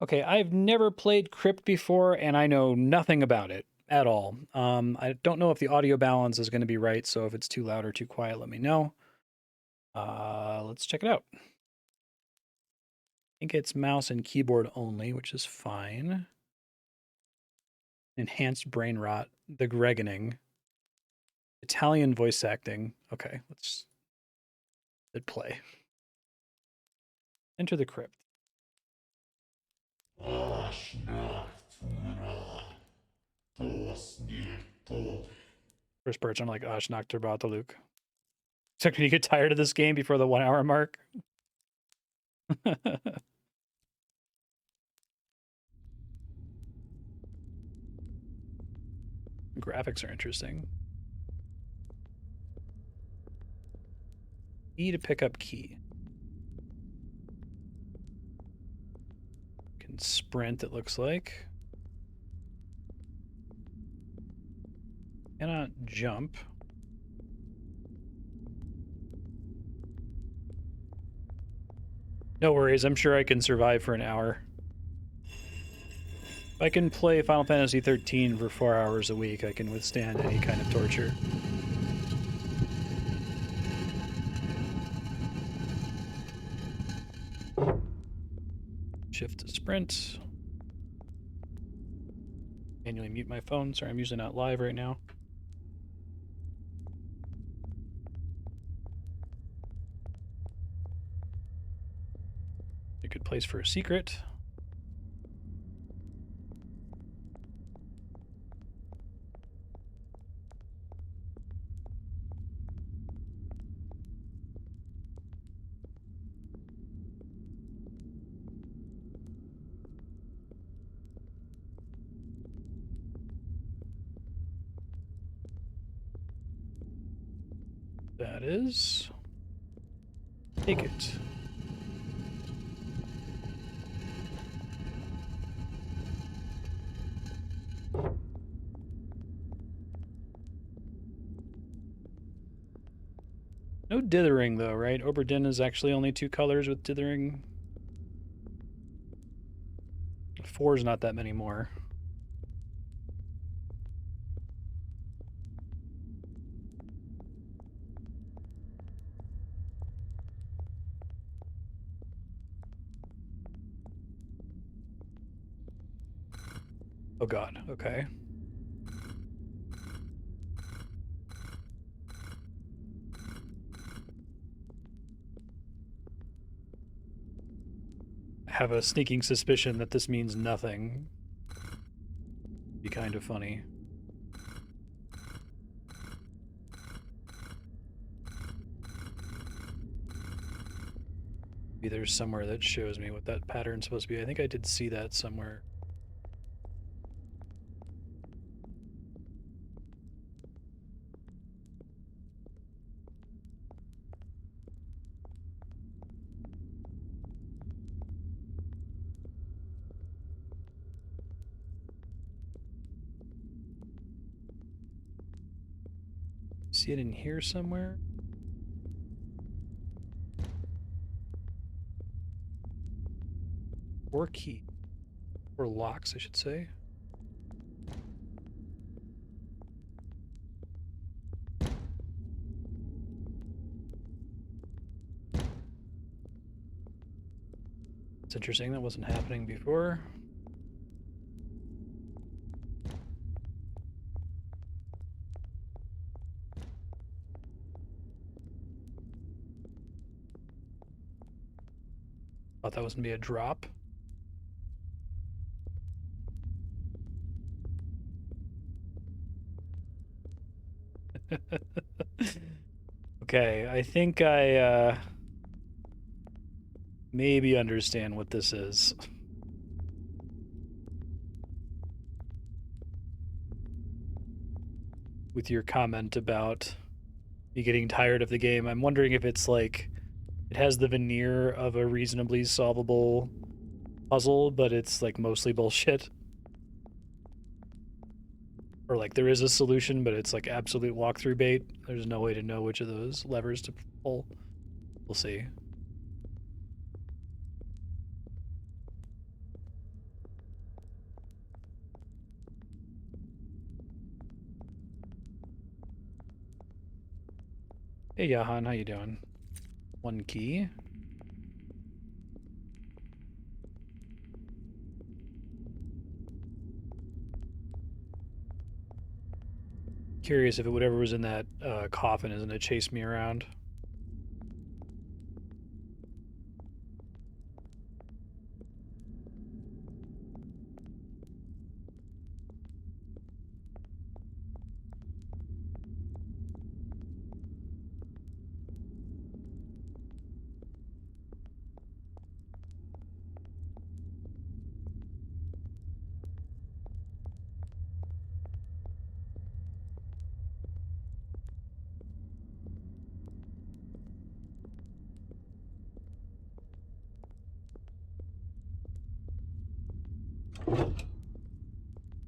Okay, I've never played Crypt before, and I know nothing about it at all. I don't know if the audio balance is going to be right, so if it's too loud or too quiet, let me know. Let's check it out. I think it's mouse and keyboard only, which is fine. Enhanced brain rot, the Greganing, Italian voice acting. Okay, let's hit play. Enter the Crypt. First person like Ash Nakter Bataluk. So can you get tired of this game before the 1 hour mark? Graphics are interesting. E to pick up key. Can sprint, it looks like. Cannot jump. No worries, I'm sure I can survive for an hour. If I can play Final Fantasy 13 for 4 hours a week, I can withstand any kind of torture. Shift to sprint. Manually mute my phone. Sorry, I'm usually not live right now. A good place for a secret. That is. Take it. No dithering though, right? Oberdin is actually only 2 colors with dithering. 4 is not that many more. Oh god, okay. I have a sneaking suspicion that this means nothing. Be kind of funny. Maybe there's somewhere that shows me what that pattern's supposed to be. I think I did see that somewhere. See it in here somewhere? Or key. Or locks, I should say. It's interesting, that wasn't happening before. Thought that was gonna be a drop. Okay, I think I maybe understand what this is. With your comment about me getting tired of the game, I'm wondering if it's like it has the veneer of a reasonably solvable puzzle, but it's like mostly bullshit. Or like there is a solution, but it's like absolute walkthrough bait. There's no way to know which of those levers to pull. We'll see. Hey, Jahan, how you doing? One key. Curious if whatever was in that coffin is gonna chase me around.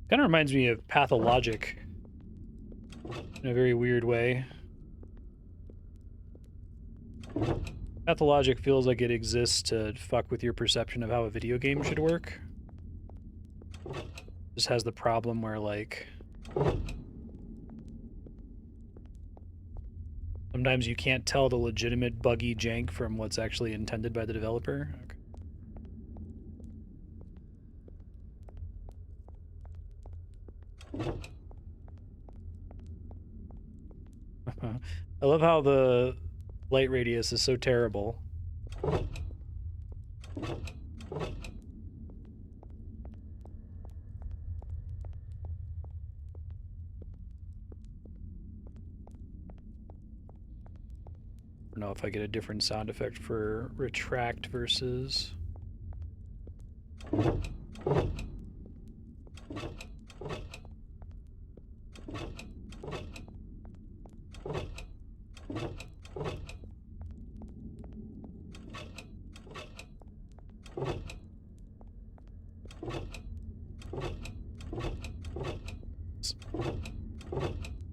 Kind of reminds me of Pathologic in a very weird way. Pathologic feels like it exists to fuck with your perception of how a video game should work. Just has the problem where, like, sometimes you can't tell the legitimate buggy jank from what's actually intended by the developer. Okay. I love how the light radius is so terrible. I don't know if I get a different sound effect for retract versus...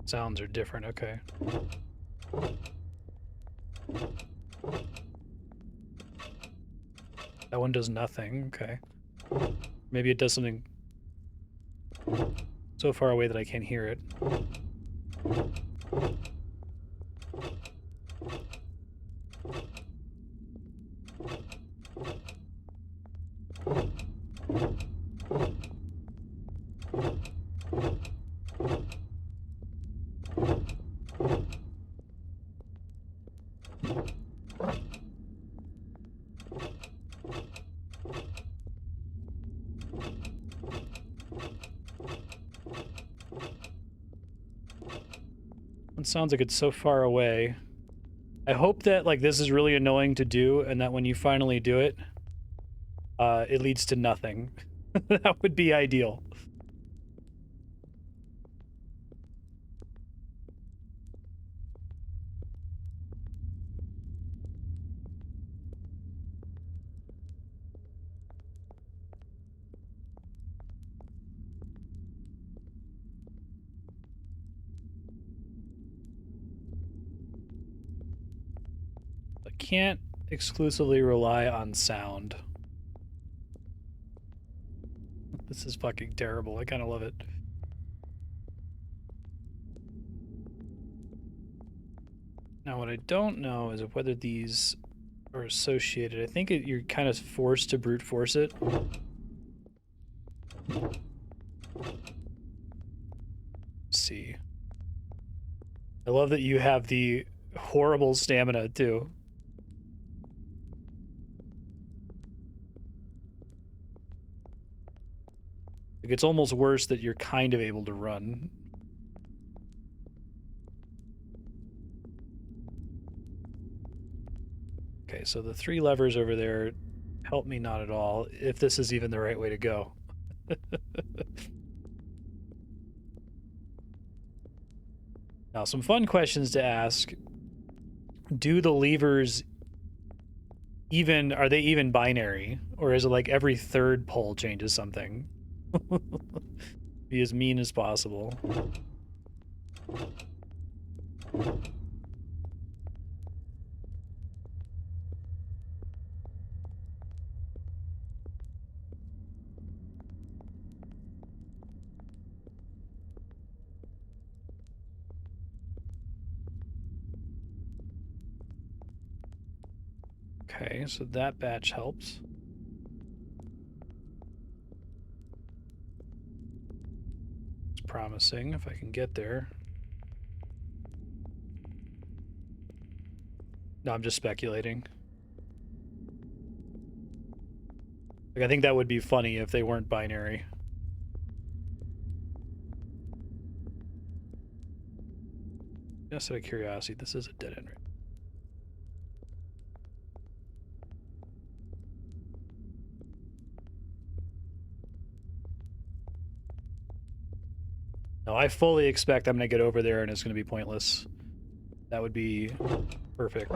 Sounds are different, okay. That one does nothing, okay. Maybe it does something so far away that I can't hear it. It sounds like it's so far away. I hope that, like, this is really annoying to do and that when you finally do it, it leads to nothing. That would be ideal. I can't exclusively rely on sound. This is fucking terrible. I kind of love it. Now, what I don't know is whether these are associated. I think you're kind of forced to brute force it. Let's see. I love that you have the horrible stamina, too. Like, it's almost worse that you're kind of able to run. Okay, so the 3 levers over there help me not at all, if this is even the right way to go. Now, some fun questions to ask. Do the levers even, are they even binary? Or is it like every third pull changes something? Be as mean as possible. Okay, so that batch helps. It's promising if I can get there. No, I'm just speculating. Like, I think that would be funny if they weren't binary. Just out of curiosity, this is a dead end, right? No, I fully expect I'm going to get over there and it's going to be pointless. That would be perfect.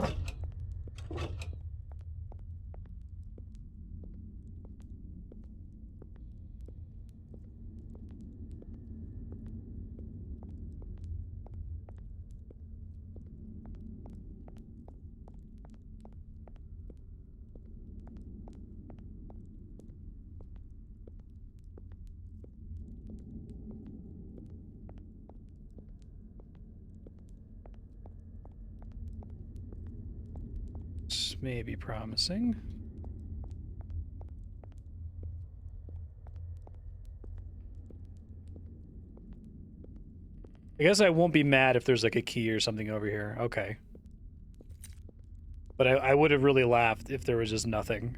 This may be promising. I guess I won't be mad if there's like a key or something over here. Okay. But I would have really laughed if there was just nothing.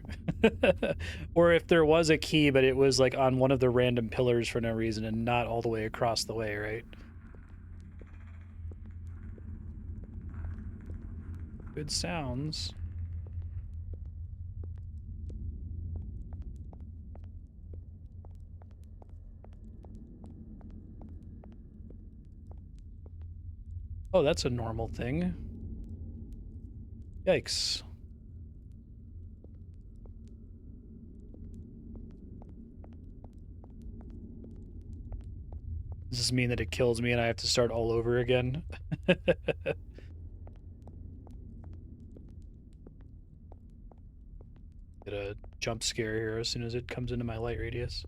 Or if there was a key, but it was like on one of the random pillars for no reason and not all the way across the way, right? Good sounds. Oh, that's a normal thing. Yikes. Does this mean that it kills me and I have to start all over again? Get a jump scare here as soon as it comes into my light radius.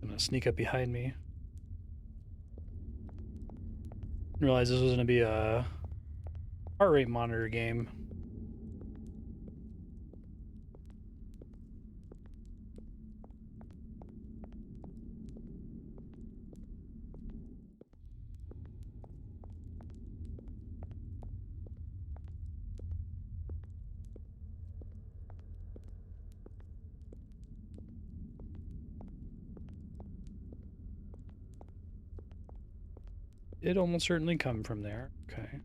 I'm gonna sneak up behind me. Didn't realize this was gonna be a heart rate monitor game. It almost certainly come from there. Okay.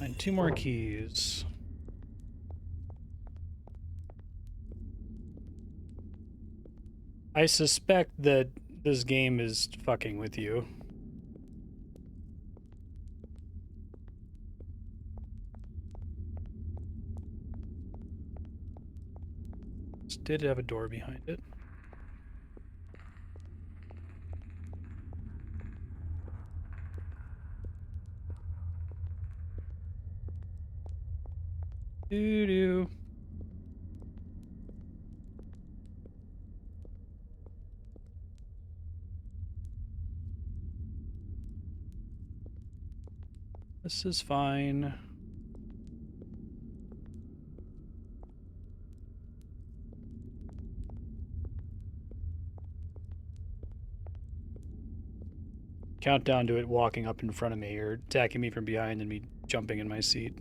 And 2 more keys. I suspect that this game is fucking with you. This did have a door behind it. Doo-doo. This is fine. Countdown to it walking up in front of me or attacking me from behind and me jumping in my seat.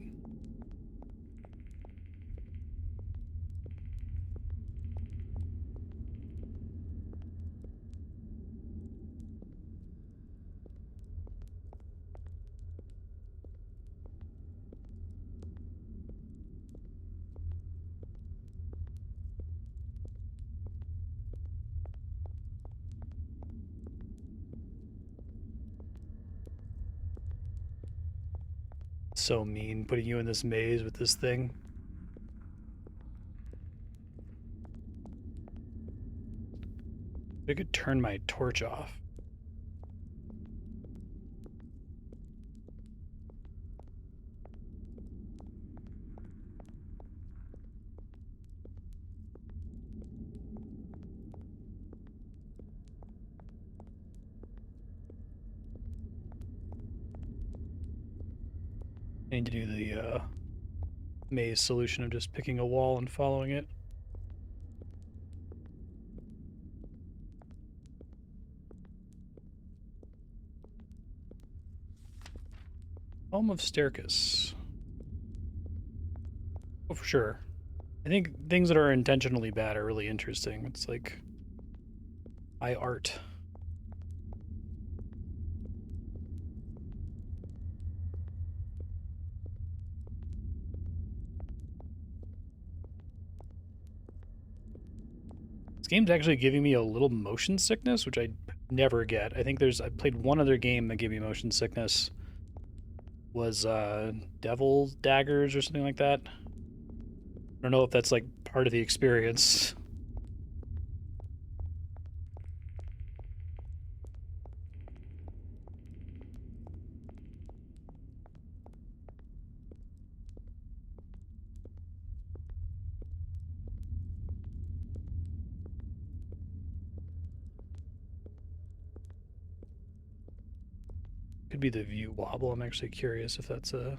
So mean, putting you in this maze with this thing. I could turn my torch off. I need to do the maze solution of just picking a wall and following it. Home of Staircase. Oh, for sure. I think things that are intentionally bad are really interesting. It's like high art. This game's actually giving me a little motion sickness, which I never get. I think I played one other game that gave me motion sickness. Was Devil's Daggers or something like that. I don't know if that's like part of the experience. Could be the view wobble. I'm actually curious if that's a...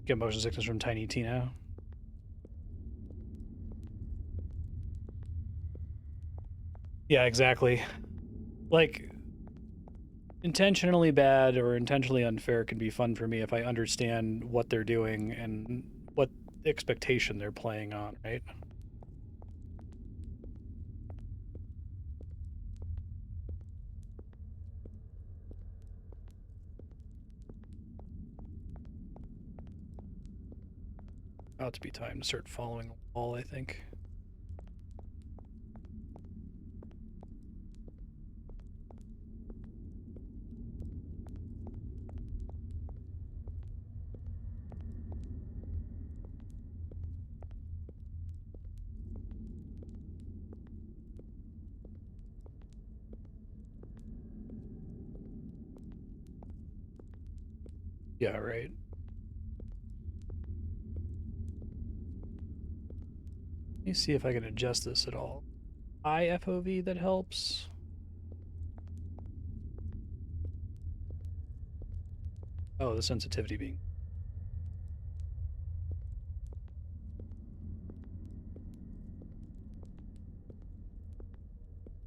Get motion sickness from Tiny Tina. Yeah, exactly. Like, intentionally bad or intentionally unfair can be fun for me if I understand what they're doing and what expectation they're playing on, right? About to be time to start following a wall, I think. Yeah, right. Let me see if I can adjust this at all. IFOV that helps. Oh, the sensitivity being...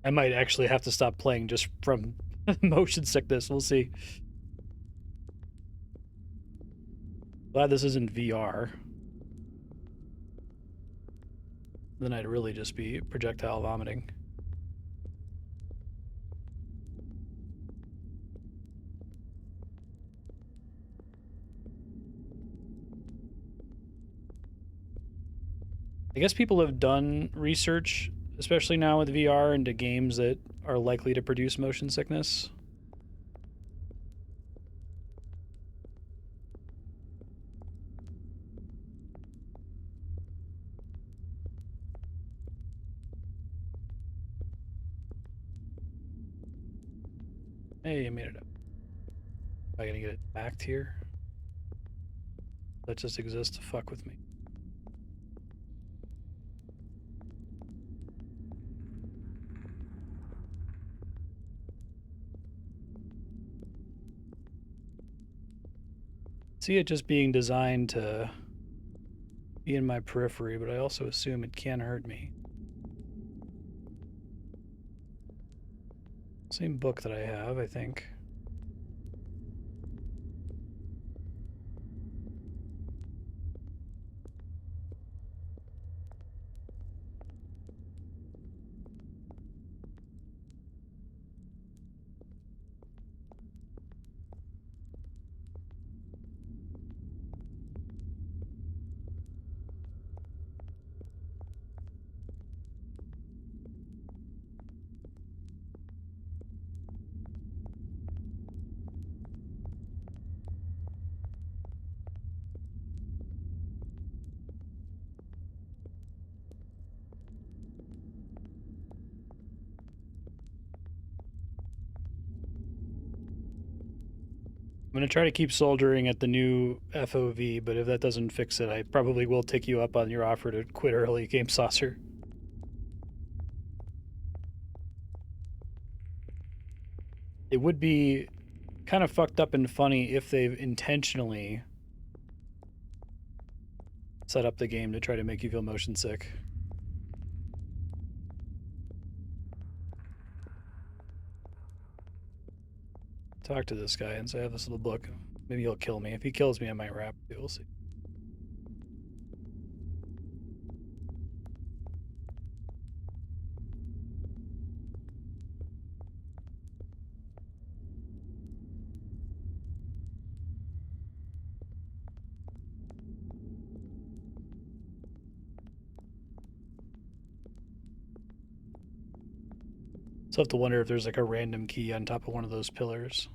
I might actually have to stop playing just from motion sickness. We'll see. Glad this isn't VR. Then I'd really just be projectile vomiting. I guess people have done research, especially now with VR, into games that are likely to produce motion sickness. Hey, I made it up. Am I gonna get it backed here? That just exists to fuck with me. See it just being designed to be in my periphery, but I also assume it can hurt me. Same book that I have, I think. going to try to keep soldiering at the new FOV, but if that doesn't fix it, I probably will take you up on your offer to quit early, Game Saucer. It would be kind of fucked up and funny if they've intentionally set up the game to try to make you feel motion sick. Talk to this guy and say I have this little book. Maybe he'll kill me. If he kills me, I might rap too. We'll see. So I have to wonder if there's like a random key on top of one of those pillars.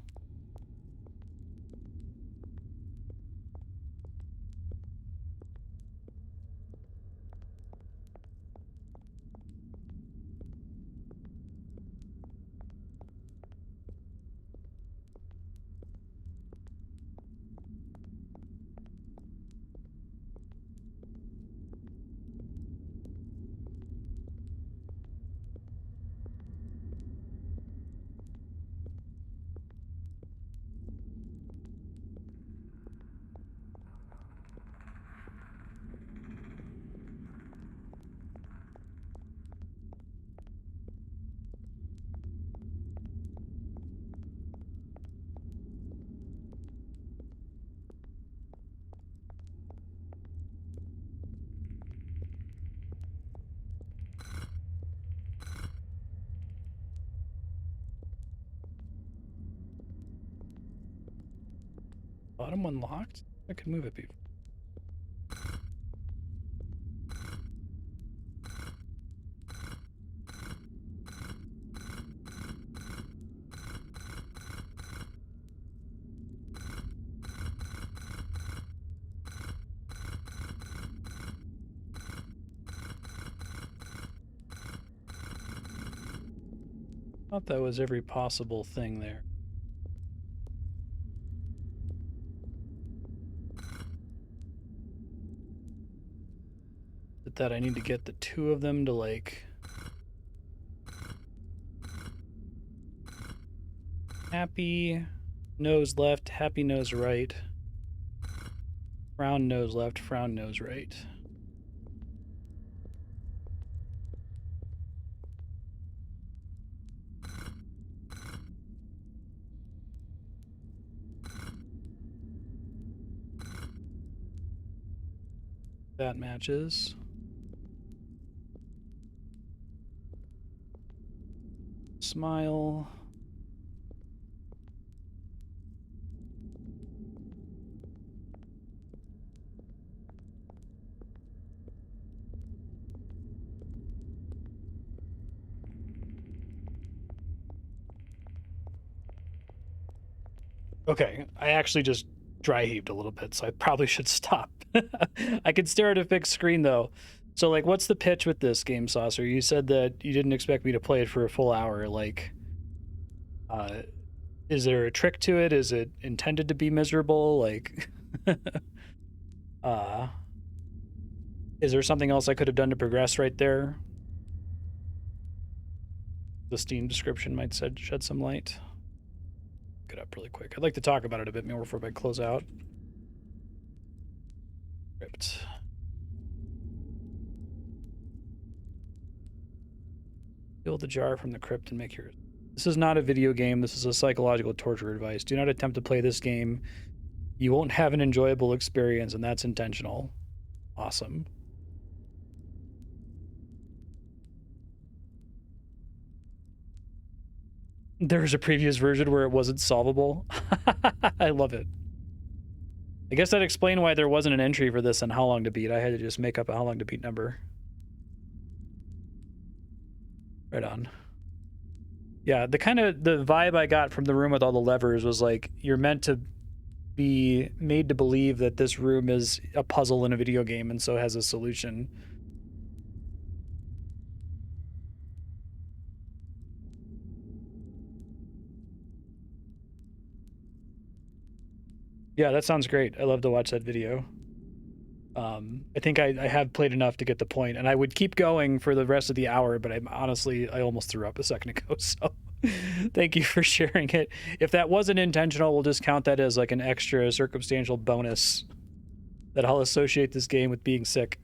Bottom one locked? I could move it before. Thought that was every possible thing there. But that I need to get the two of them to like happy nose left, happy nose right. Frown nose left, frown nose right. That matches. Smile. Okay, I actually just dry heaved a little bit, so I probably should stop. I can stare at a fixed screen though. So like, what's the pitch with this, Game Saucer? You said that you didn't expect me to play it for a full hour. Like, is there a trick to it? Is it intended to be miserable? Like, is there something else I could have done to progress right there? The Steam description might shed some light. Look it up really quick. I'd like to talk about it a bit more before I close out. Crypt. Fill the jar from the crypt and make yours. This is not a video game. This is a psychological torture advice. Do not attempt to play this game. You won't have an enjoyable experience, and that's intentional. Awesome. There's a previous version where it wasn't solvable. I love it. I guess that explained why there wasn't an entry for this and how long to beat. I had to just make up a how long to beat number. Right on. Yeah, the vibe I got from the room with all the levers was like, you're meant to be made to believe that this room is a puzzle in a video game and so has a solution. Yeah, that sounds great. I love to watch that video. I think I have played enough to get the point, and I would keep going for the rest of the hour, but I almost threw up a second ago, so thank you for sharing it. If that wasn't intentional, we'll just count that as like an extra circumstantial bonus that I'll associate this game with being sick.